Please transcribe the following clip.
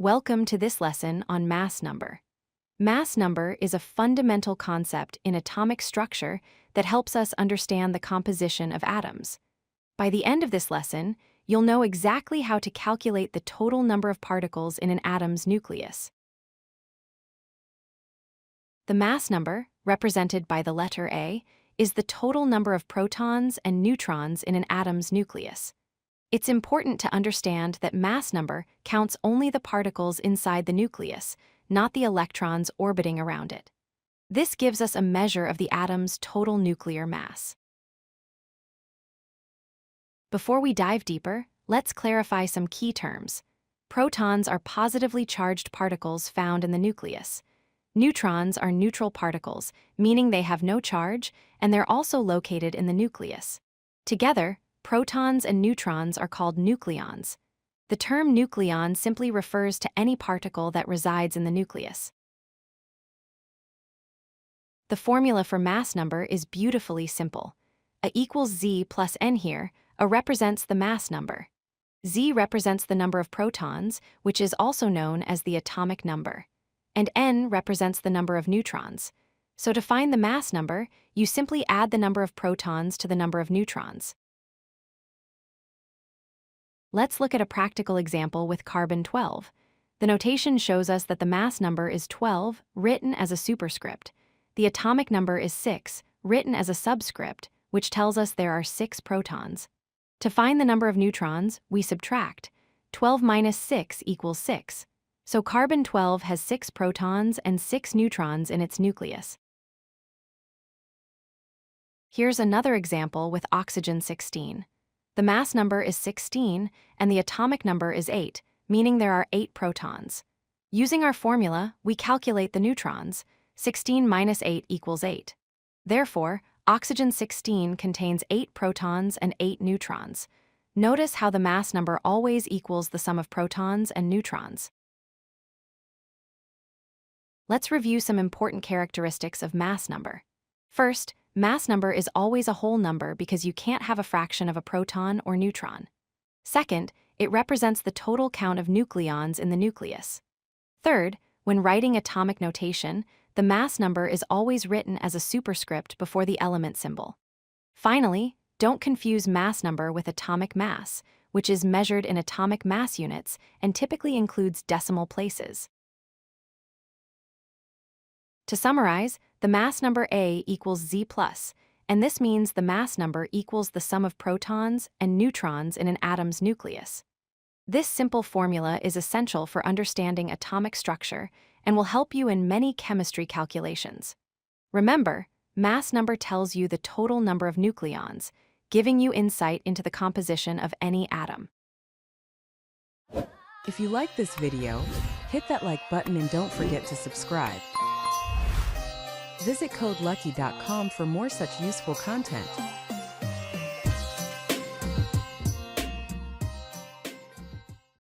Welcome to this lesson on mass number. Mass number is a fundamental concept in atomic structure that helps us understand the composition of atoms. By the end of this lesson, you'll know exactly how to calculate the total number of particles in an atom's nucleus. The mass number, represented by the letter A, is the total number of protons and neutrons in an atom's nucleus. It's important to understand that mass number counts only the particles inside the nucleus, not the electrons orbiting around it. This gives us a measure of the atom's total nuclear mass. Before we dive deeper, let's clarify some key terms. Protons are positively charged particles found in the nucleus. Neutrons are neutral particles, meaning they have no charge, and they're also located in the nucleus. Together, protons and neutrons are called nucleons. The term nucleon simply refers to any particle that resides in the nucleus. The formula for mass number is beautifully simple. A equals Z plus N here. A represents the mass number. Z represents the number of protons, which is also known as the atomic number. And N represents the number of neutrons. So to find the mass number, you simply add the number of protons to the number of neutrons. Let's look at a practical example with carbon-12. The notation shows us that the mass number is 12, written as a superscript. The atomic number is 6, written as a subscript, which tells us there are 6 protons. To find the number of neutrons, we subtract. 12 minus 6 equals 6. So carbon-12 has 6 protons and 6 neutrons in its nucleus. Here's another example with oxygen-16. The mass number is 16, and the atomic number is 8, meaning there are 8 protons. Using our formula, we calculate the neutrons. 16 minus 8 equals 8. Therefore, oxygen-16 contains 8 protons and 8 neutrons. Notice how the mass number always equals the sum of protons and neutrons. Let's review some important characteristics of mass number. First, mass number is always a whole number because you can't have a fraction of a proton or neutron. Second, it represents the total count of nucleons in the nucleus. Third, when writing atomic notation, the mass number is always written as a superscript before the element symbol. Finally, don't confuse mass number with atomic mass, which is measured in atomic mass units and typically includes decimal places. To summarize, the mass number A equals Z+, and this means the mass number equals the sum of protons and neutrons in an atom's nucleus. This simple formula is essential for understanding atomic structure and will help you in many chemistry calculations. Remember, mass number tells you the total number of nucleons, giving you insight into the composition of any atom. If you like this video, hit that like button and don't forget to subscribe. Visit codelucky.com for more such useful content.